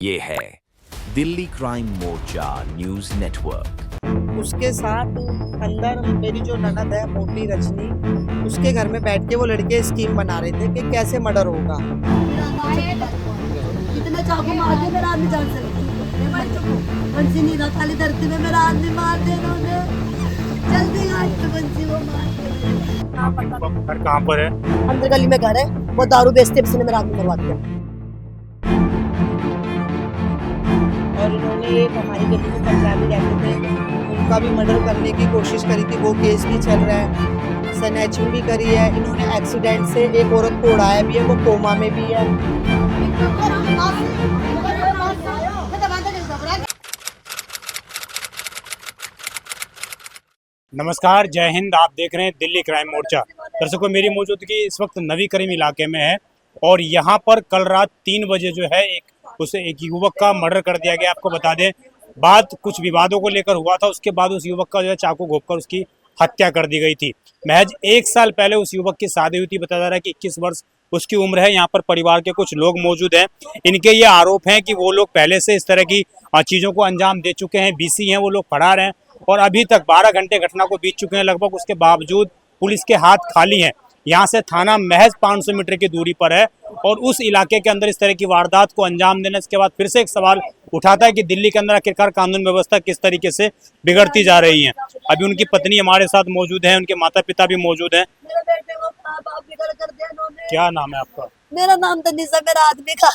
ये है दिल्ली क्राइम मोर्चा news network. उसके साथ अंदर मेरी जो ननद है मोटी रजनी, उसके घर में बैठ के वो लड़के स्कीम बना रहे थे कि कैसे मर्डर होगा। इतने चाकू मार के मेरा आदमी जान से बंसी नहीं रहा, खाली धरती में मेरा आदमी मार दे उन्होंने। जल्दी आज तो बंसी वो मार दे। घर कहाँ पर है? अंदर गली में घर है, वो दारू बेचते किसी ने मेरा आदमी मरवा दिया। और इन्होंने एक हमारी गली में पंजाबी रहते थे, उनका भी मर्डर करने की कोशिश करी थी, वो केस भी चल रहा है। स्नैचिंग भी करी है इन्होंने, एक्सीडेंट से एक औरत को उड़ाया भी है, वो कोमा में भी है। नमस्कार, जय हिंद। आप देख रहे हैं दिल्ली क्राइम मोर्चा। दर्शकों, मेरी मौजूदगी इस वक्त नवी करीम इलाके में है और यहाँ पर कल रात 3 बजे जो है एक युवक का मर्डर कर दिया गया। आपको बता दें, बात कुछ विवादों को लेकर हुआ था। उसके बाद उस युवक का जो है चाकू घोंपकर उसकी हत्या कर दी गई थी। महज 1 साल पहले उस युवक की शादी हुई थी। बताया जा रहा है कि 21 वर्ष उसकी उम्र है। यहाँ पर परिवार के कुछ लोग मौजूद हैं। इनके ये आरोप हैं कि वो लोग पहले से इस तरह की चीज़ों को अंजाम दे चुके हैं। बीसी हैं, वो लोग फरार हैं और अभी तक 12 घंटे घटना को बीत चुके हैं लगभग। उसके बावजूद पुलिस के हाथ खाली हैं। यहाँ से थाना महज 500 मीटर की दूरी पर है और उस इलाके के अंदर इस तरह की वारदात को अंजाम देने के बाद फिर से एक सवाल उठाता है कि दिल्ली के अंदर आखिरकार कानून व्यवस्था किस तरीके से बिगड़ती जा रही है। अभी उनकी पत्नी हमारे साथ मौजूद है, उनके माता पिता भी मौजूद हैं। मेरे बेटे को बाप बिगड़ कर दिया इन्होंने। क्या नाम है आपका? मेरा नाम तो निशा। मेरा आदमी का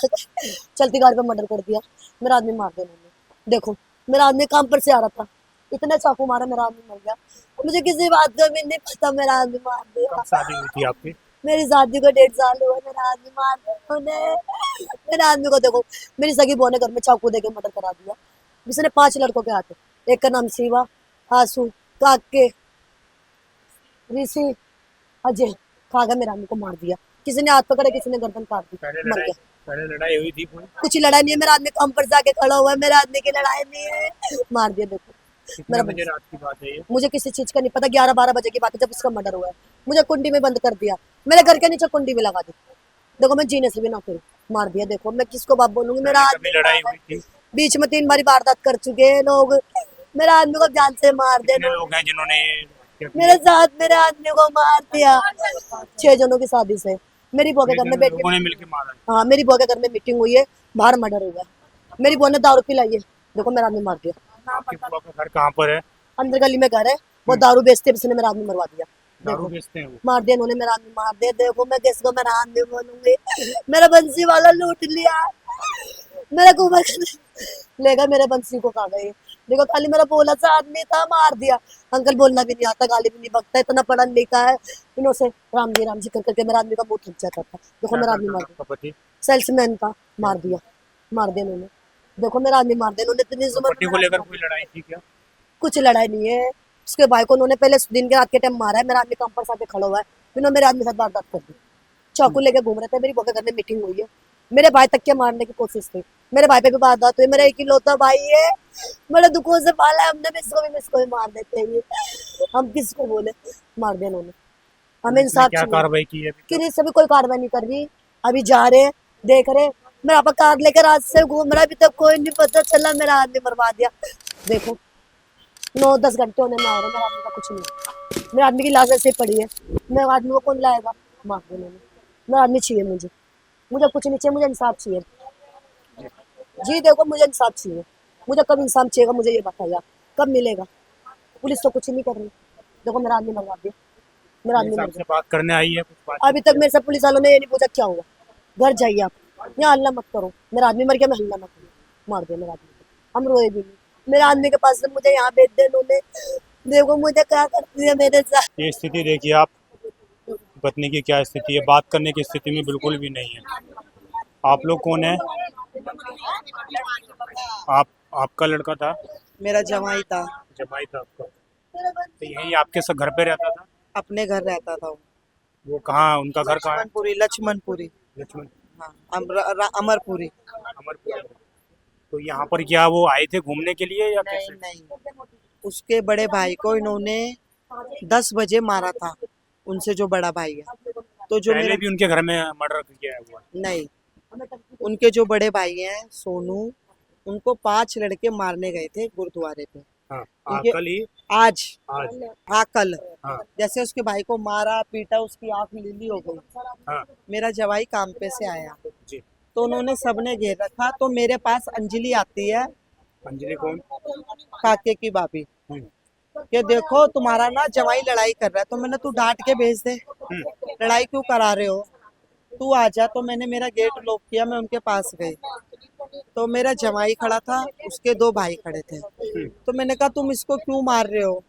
चलती गाड़ी पे मर्डर कर दिया, मेरा आदमी मार दिया उन्होंने। देखो, मेरा आदमी काम पर से आ रहा था, इतने चाकू मारा, मेरा आदमी मर गया। मुझे किसी बात का भी नहीं पता, मेरा आदमी मार दिया। कब शादी हुई थी आपकी? मेरी शादी को 1.5 साल हुआ, मेरा आदमी मार दिया उन्होंने। मेरे आदमी को देखो, मेरी सगी बहू ने घर में चाकू देके मर्डर करा दिया। जिसने 5 लड़कों के हाथ, एक का नाम शिवा, आसू, काके, ऋषि, अजय, खा गया, मेरा आदमी को मार दिया। किसी ने हाथ पकड़ा, किसी ने गर्दन काट दी, मर गया। पहले लड़ाई हुई थी कोई? कुछ लड़ाई नहीं है, मेरा आदमी कम पर जाके खड़ा हुआ है, मेरा आदमी की लड़ाई नहीं है, मार दिया। देखो, कितने बजे रात की बात है ये? मुझे किसी चीज का नहीं पता। 11-12 बजे की बात है जब उसका मर्डर हुआ है। मुझे कुंडी में बंद कर दिया, मेरे घर के नीचे कुंडी में लगा दी। देखो, मैं जीने से भी ना करूं, मार दिया। देखो, मैं किसको बाप बोलूंगी? मेरा आदमी लड़ाई हुई थी? बीच में 3 बारी वारदात कर चुके हैं लोग, मेरा आदमी को जान से मार दे। लोग हैं जिन्होंने मेरे साथ मेरे आदमी को मार दिया। 6 जनों की शादी से मेरी बहू के घर में बैठ लोगों ने मिलकर मारा? हाँ, मेरी बहू के घर में मीटिंग हुई है, बाहर मर्डर हुआ है। मेरी बहू ने दारू पिलाई है, देखो मेरा आदमी मार दिया। आपके बुआ का घर कहाँ पर है? अंदर गली में घर है, वो दारू बेचते हैं, उसने मेरा आदमी मरवा दिया। दारू बेचते हैं वो? मार दिया इन्होंने, मेरा आदमी मार दिया। देखो, मैं किसको मेरा आदमी बोलूंगी? मेरा बंसी वाला लूट लिया, मेरे को लेगा, मेरे बंसी को खा गए। देखो, खाली मेरा बोला सा आदमी था, मार दिया। अंकल बोलना भी नहीं आता, गाली भी नहीं बकता, इतना पढ़ा लिखा है। इन्हों से राम जी कर करके मेरा आदमी का मुंह थक जाता था। देखो, मेरा आदमी मार दिया। सेल्समैन था, मार दिया, मार दिया इन्होंने। देखो, मेरा आदमी मार दिया इन्होंने। इतनी प्रॉपर्टी को लेकर कोई लड़ाई थी क्या? कुछ लड़ाई नहीं है। उसके भाई को उन्होंने पहले दिन के रात के टाइम मारा है, मेरा आदमी कंपर साथ खड़ा हुआ है, इन्होंने मेरे आदमी साथ वारदात कर दी। चाकू लेके घूम रहे थे, मेरी बहू के घर में मीटिंग हुई है, मेरे भाई तक के मारने की कोशिश थी। मेरे भाई पे भी वारदात हुई। मेरा एक ही लौता भाई है, बड़े दुखों से पाला है हमने, इसको भी मार देते हैं। हम किसको बोले? मार दिया उन्होंने। हमें इंसाफ क्या कार्रवाई की है? कि से भी कोई कार्रवाई नहीं कर रही। अभी जा रहे, देख रहे, मेरा आपा कार लेकर आज से घूम रहा है, अभी तक कोई नहीं पता चला, मेरा आदमी मरवा दिया। देखो, 9-10 घंटे होने में आ रहे, मेरा आदमी का कुछ नहीं। मेरे आदमी की लाश ऐसे पड़ी है, मेरे आदमी को कौन लाएगा? मार दिया उन्होंने। मेरा आदमी चाहिए मुझे कुछ नहीं चाहिए, मुझे इंसाफ चाहिए जी। देखो, मुझे इंसाफ चाहिए, मुझे कब इंसाफ चाहिएगा मुझे ये बताइए, कब मिलेगा? पुलिस तो कुछ नहीं कर रही। देखो, मेरा आदमी मरवा दिया, मेरा आदमी मर गया। बात करने आई है कुछ बात? अभी तक मेरे से पुलिस वालों ने ये नहीं पूछा क्या हुआ, घर जाइए आप, यहाँ हल्ला मत करो। मेरा आदमी मर गया, मैं हल्ला मत करूँ। मार दिया मेरा आदमी को, हम रोए भी नहीं। मेरे आदमी के पास से मुझे यहाँ भेज दे इन्होंने। देखो, मुझे क्या करती है मेरे साथ। ये स्थिति देखिए आप, पत्नी की क्या स्थिति है, बात करने की स्थिति में बिल्कुल भी नहीं है। आप लोग कौन है? आपका लड़का था? मेरा जमाई था। जमाई था आपका? तो यही आपके सब घर पे रहता था? अपने घर रहता था वो कहाँ, उनका घर कहाँ है? लक्ष्मणपुरी। लक्ष्मण? हाँ, अमरपुरी। अमरपुर। तो यहाँ पर क्या वो आए थे घूमने के लिए या नहीं कैसे? नहीं, उसके बड़े भाई को इन्होंने 10 बजे मारा था, उनसे जो बड़ा भाई है। तो जो पहले मेरा भी उनके घर में मर्डर किया हुआ है? नहीं, उनके जो बड़े भाई हैं सोनू, उनको 5 लड़के मारने गए थे गुरुद्वारे पे। हाँ उनके- कल ही आज आज हाँ कल हाँ जैसे उसके भाई को मारा पीटा, उसकी आंख नीली हो गई। हाँ मेरा जवाई काम पे से आया जी। तो उन्होंने सबने घेर रखा, तो मेरे पास अंजलि आती है, अंजलि कौन? काके की भाभी, हम्म, कि देखो तुम्हारा ना जवाई लड़ाई कर रहा है। तो मैंने तू डांट के भेज दे, लड़ाई क्यों करा रहे हो, तू आ जा। तो मैंने मेरा गेट लॉक किया, मैं उनके पास गई तो मेरा जवाई खड़ा था, उसके 2 भाई खड़े थे। तो मैंने कहा तुम इसको क्यों मार रहे हो,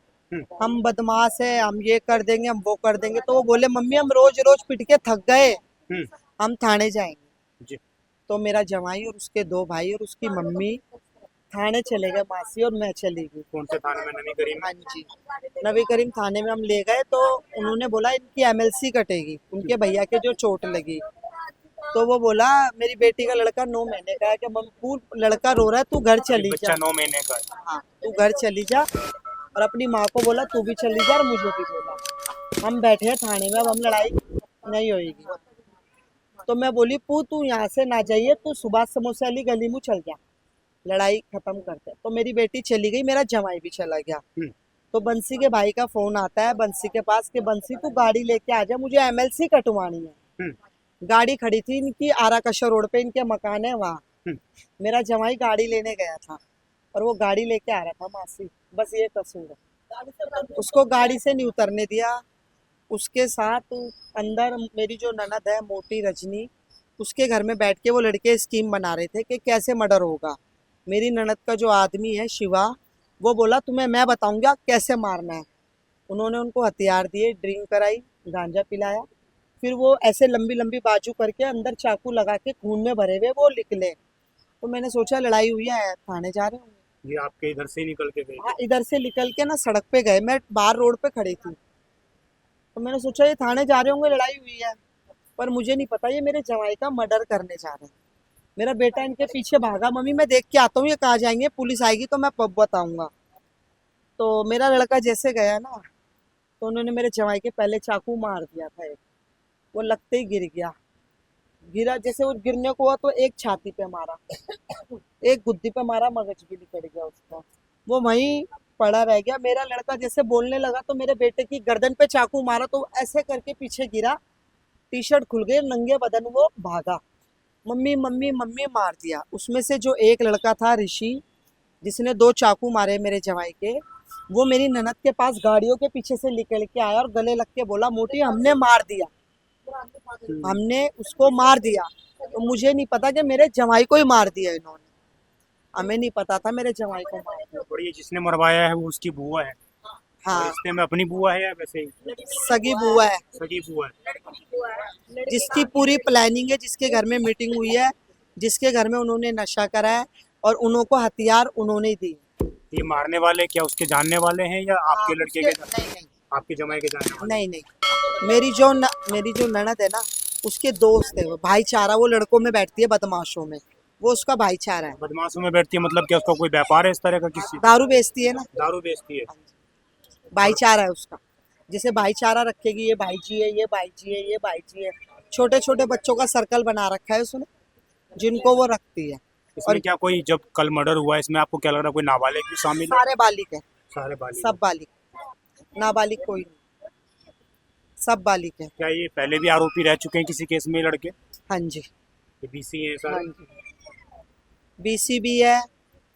हम बदमाश है, हम ये कर देंगे, हम वो कर देंगे। तो वो बोले मम्मी हम रोज रोज पिट के थक गए, हम्म, हम थाने जाएंगे। जी। तो मेरा जवाई और उसके 2 भाई और उसकी मम्मी थाने चले गए, मासी और मैं चली गई। कौन से थाने में? नवी करीम? हाँ जी, नवी करीम थाने में हम ले गए तो उन्होंने बोला इनकी एमएलसी कटेगी, उनके भैया के जो चोट लगी। तो वो बोला मेरी बेटी का लड़का 9 महीने का है, कि मम्मी लड़का रो रहा है, तू घर चली बच्चा जा। 9 महीने का है। हाँ तू घर चली जा। और अपनी माँ को बोला तू भी चली जा, और मुझे भी बोला। हम बैठे हैं थाने में, अब हम लड़ाई नहीं होगी। तो मैं बोली पू तू यहाँ से ना जाइए, तू सुभाष समोसे वाली गली में चल जा, लड़ाई खत्म करते। तो मेरी बेटी चली गई, मेरा जमाई भी चला गया। तो बंसी के भाई का फोन आता है बंसी के पास कि बंसी तू गाड़ी लेके आ जा, मुझे एमएलसी कटवानी है। गाड़ी खड़ी थी इनकी आराकशा रोड पे, इनके मकान है वहाँ। मेरा जमाई गाड़ी लेने गया था और वो गाड़ी लेके आ रहा था मासी, बस ये कसूर है। उसको गाड़ी से नहीं उतरने दिया। उसके साथ अंदर मेरी जो ननद है मोटी रजनी, उसके घर में बैठ के वो लड़के स्कीम बना रहे थे कि कैसे मर्डर होगा। मेरी ननद का जो आदमी है शिवा, वो बोला तुम्हें मैं बताऊंगा कैसे मारना है। उन्होंने उनको हथियार दिए, ड्रिंक कराई, गांजा पिलाया, फिर वो ऐसे लंबी लंबी बाजू करके अंदर चाकू लगा के खून में भरे हुए वो निकले। तो मैंने सोचा लड़ाई हुई है, थाने जा रहे होंगे। ये आपके इधर से ही निकल के गए? हाँ इधर से निकल के ना सड़क पे गए, मैं बाहर रोड पे खड़ी थी। तो मैंने सोचा ये थाने जा रहे होंगे, लड़ाई हुई है, पर मुझे नहीं पता ये मेरे जवाई का मर्डर करने जा रहे हैं। मेरा बेटा इनके पीछे भागा, मम्मी मैं देख के आता हूँ ये कहाँ जाएंगे, पुलिस आएगी तो मैं पब बताऊंगा। तो मेरा लड़का जैसे गया ना, तो उन्होंने मेरे जवाई के पहले चाकू मार दिया था एक, वो लगते ही गिर गया। गिरा जैसे वो गिरने को हुआ तो एक छाती पे मारा, एक गुद्दी पे मारा, मगज भी निकल गया उसका, वो वहीं पड़ा रह गया। मेरा लड़का जैसे बोलने लगा तो मेरे बेटे की गर्दन पे चाकू मारा, तो ऐसे करके पीछे गिरा, टी शर्ट खुल गई, नंगे बदन वो भागा, मम्मी मम्मी मम्मी मार दिया। उसमें से जो एक लड़का था ऋषि, जिसने 2 चाकू मारे मेरे जवाई के, वो मेरी ननद के पास गाड़ियों के पीछे से निकल के आया और गले लग के बोला मोटी हमने मार दिया, हमने उसको मार दिया। तो मुझे नहीं पता कि मेरे जवाई को ही मार दिया इन्होंने, हमें नहीं पता था मेरे जवाई को मार दिया। और ये जिसने मरवाया है वो उसकी बुआ है? हाँ रिश्ते में अपनी बुआ है या वैसे ही? सगी बुआ है, सगी बुआ है। जिसकी पूरी प्लानिंग है, जिसके घर में मीटिंग हुई है, जिसके घर में उन्होंने नशा करा है और उनको हथियार उन्होंने ही दिए। ये मारने वाले क्या उसके जानने वाले हैं या आपके लड़के के? नहीं नहीं आपके जमाई के जानने वाले? नहीं नहीं, मेरी जो ननद है ना, उसके दोस्त है वो, भाईचारा, वो लड़कों में बैठती है बदमाशों में, वो उसका भाईचारा है। बदमाशों में बैठती है मतलब क्या उसका कोई व्यापार है इस तरह का? किसी दारू बेचती है ना, दारू बेचती है? भाईचारा है उसका। जैसे भाईचारा रखेगी, ये भाई जी है, ये भाई जी है, ये भाई जी है, छोटे छोटे बच्चों का सर्कल बना रखा है उसने, जिनको वो रखती है। इसमें क्या कोई जब कल मर्डर हुआ है इसमें आपको क्या लग रहा है कोई नाबालिग भी शामिल है? सारे बालिक है, सारे बालिग? सब बालिक, नाबालिग कोई नहीं, सब बालिक है। क्या ये पहले भी आरोपी रह चुके हैं किसी केस में ये लड़के? हाँ जी, ये बीसी है हाँ सर? जी, बीसी भी है।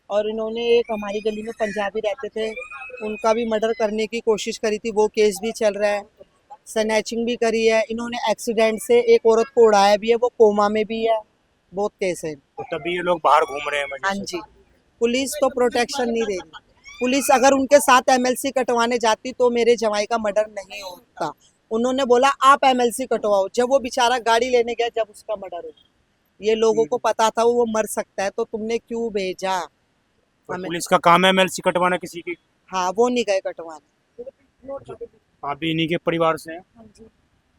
और इन्होंने एक हमारी गली में पंजाबी रहते थे, उनका भी मर्डर करने की कोशिश करी थी, वो केस भी चल रहा है। स्नैचिंग भी करी है इन्होंने, एक्सीडेंट से एक औरत को उड़ाया भी है, वो कोमा में भी है, बहुत केस है। तो तभी ये लोग बाहर घूम रहे हैं मजे हाँ से। जी, पुलिस तो प्रोटेक्शन नहीं दे रही। पुलिस अगर उनके साथ एमएलसी कटवाने जाती तो मेरे जवाई का मर्डर नहीं होता। उन्होंने बोला आप एमएलसी कटवाओ, जब वो बेचारा गाड़ी लेने गया जब उसका मर्डर हो। ये लोगों को पता था वो मर सकता है, तो तुमने क्यों भेजा हमें? पुलिस का काम है एमएलसी कटवाना किसी की? हाँ वो नहीं गए कटवाने। आप भी इन्हीं के परिवार से हैं?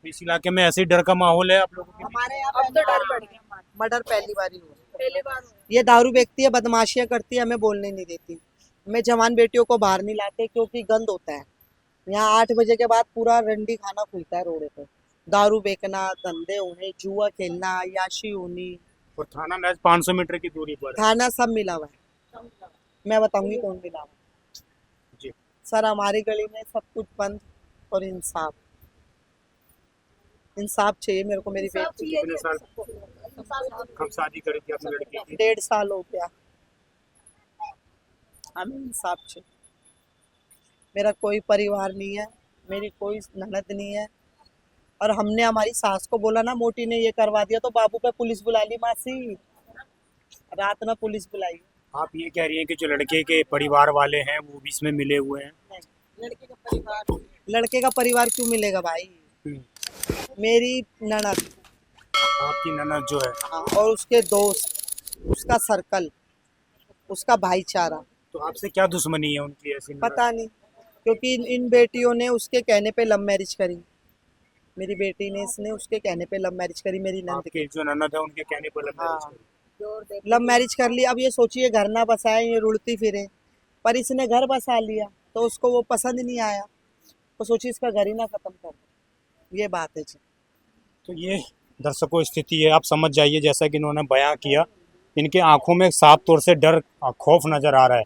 इस इलाके में ऐसे ही डर का माहौल है आप लोगों के? हमारे यहाँ अब तो डर बढ़ गया, मर्डर पहली बार ही हुआ। ये दारू बेचती है, बदमाशियां करती है, हमें बोलने नहीं देती। हमें जवान बेटियों को बाहर नहीं लाते क्योंकि गंद होता है। यहाँ 8 बजे के बाद पूरा रंडी खाना खुलता है रोड पे, दारू बेचना, धंधे होने, जुआ खेलना, याशी होनी, और थाना महज 500 मीटर की दूरी पर है। थाना सब मिला हुआ है, मैं बताऊंगी कौन मिला हुआ है। जी। सर हमारी गली में सब कुछ बंद और इंसाफ, इंसाफ चाहिए मेरे को। मेरी बेटी कितने साल कब शादी करी थी अपनी लड़की की? 1.5 साल हो गया, हमें इंसाफ चाहिए। मेरा कोई परिवार नहीं है, मेरी कोई ननद नहीं है, और हमने हमारी सास को बोला ना, मोटी ने ये करवा दिया, तो बाबू पे पुलिस बुला ली मासी, रात में पुलिस बुलाई। आप ये कह रही हैं कि जो लड़के के परिवार वाले हैं वो भी इसमें मिले हुए हैं? लड़के का परिवार क्यों मिलेगा भाई? मेरी ननद, आपकी ननद जो है, हाँ, और उसके दोस्त, उसका सर्कल, उसका भाईचारा, तो आपसे क्या दुश्मनी है उनकी ऐसी? पता नहीं, क्योंकि इन बेटियों ने उसके कहने पे लव मैरिज करी। मेरी बेटी ने, इसने उसके कहने पे लव मैरिज करी, मेरी नंद आपके जो ननद है उनके कहने पर लव मैरिज करी। लव मैरिज कर ली। अब ये सोचिए, घर ना बसाए, ये रुड़ती फिरे, पर इसने घर बसा लिया तो उसको वो पसंद नहीं आया, तो सोचिए इसका घर ही ना खत्म कर दे। ये बात है जी। तो ये दर्शकों स्थिति है, आप समझ जाइए। जैसा कि इन्होंने बयां किया, इनके आंखों में साफ तौर से डर, खौफ नजर आ रहा है,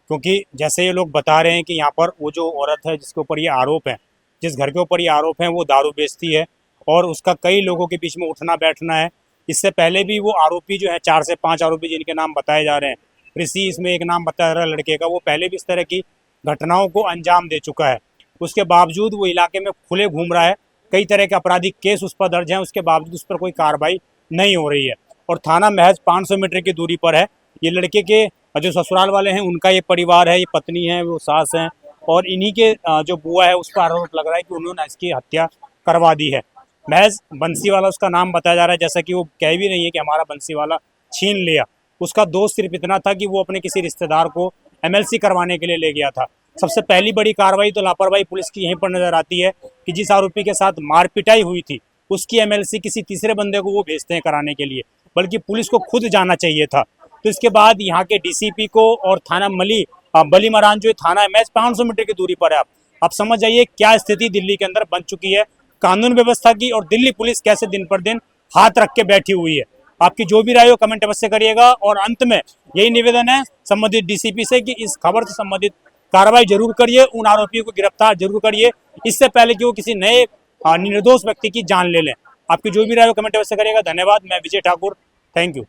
क्योंकि जैसे ये लोग बता रहे हैं कि यहाँ पर वो जो औरत है जिसके ऊपर ये आरोप है, जिस घर के ऊपर ये आरोप है, वो दारू बेचती है और उसका कई लोगों के बीच में उठना बैठना है। इससे पहले भी वो आरोपी जो है, 4 से 5 आरोपी जिनके नाम बताए जा रहे हैं, ऋषि इसमें एक नाम बताया जा रहा है लड़के का, वो पहले भी इस तरह की घटनाओं को अंजाम दे चुका है। उसके बावजूद वो इलाके में खुले घूम रहा है, कई तरह के आपराधिक केस उस पर दर्ज हैं, उसके बावजूद उस पर कोई कार्रवाई नहीं हो रही है। और थाना महज 500 मीटर की दूरी पर है। ये लड़के के जो ससुराल वाले हैं, उनका ये परिवार है, ये पत्नी है, वो सास हैं, और इन्हीं के जो बुआ है उस पर आरोप लग रहा है कि उन्होंने इसकी हत्या करवा दी है। महज बंसीवाला उसका नाम बताया जा रहा है, जैसा कि वो कह भी नहीं है कि हमारा बंसीवाला छीन लिया। उसका दोष सिर्फ इतना था कि वो अपने किसी रिश्तेदार को MLC करवाने के लिए ले गया था। सबसे पहली बड़ी कार्रवाई तो लापरवाही पुलिस की यहीं पर नजर आती है कि जिस आरोपी के साथ मारपिटाई हुई थी, उसकी MLC किसी तीसरे बंदे को वो भेजते हैं कराने के लिए, बल्कि पुलिस को खुद जाना चाहिए था। तो इसके बाद यहाँ के DCP को और थाना बली मरान जो थाना है, महज 500 मीटर की दूरी पर है। आप समझ जाइए क्या स्थिति दिल्ली के अंदर बन चुकी है कानून व्यवस्था की, और दिल्ली पुलिस कैसे दिन पर दिन हाथ रख के बैठी हुई है। आपकी जो भी राय हो कमेंट अवश्य करिएगा, और अंत में यही निवेदन है संबंधित DCP से कि इस खबर से संबंधित कार्रवाई जरूर करिए, उन आरोपियों को गिरफ्तार जरूर करिए, इससे पहले कि वो किसी नए निर्दोष व्यक्ति की जान ले लें। आपकी जो भी राय हो कमेंट अवश्य करिएगा। धन्यवाद। मैं विजय ठाकुर, थैंक यू।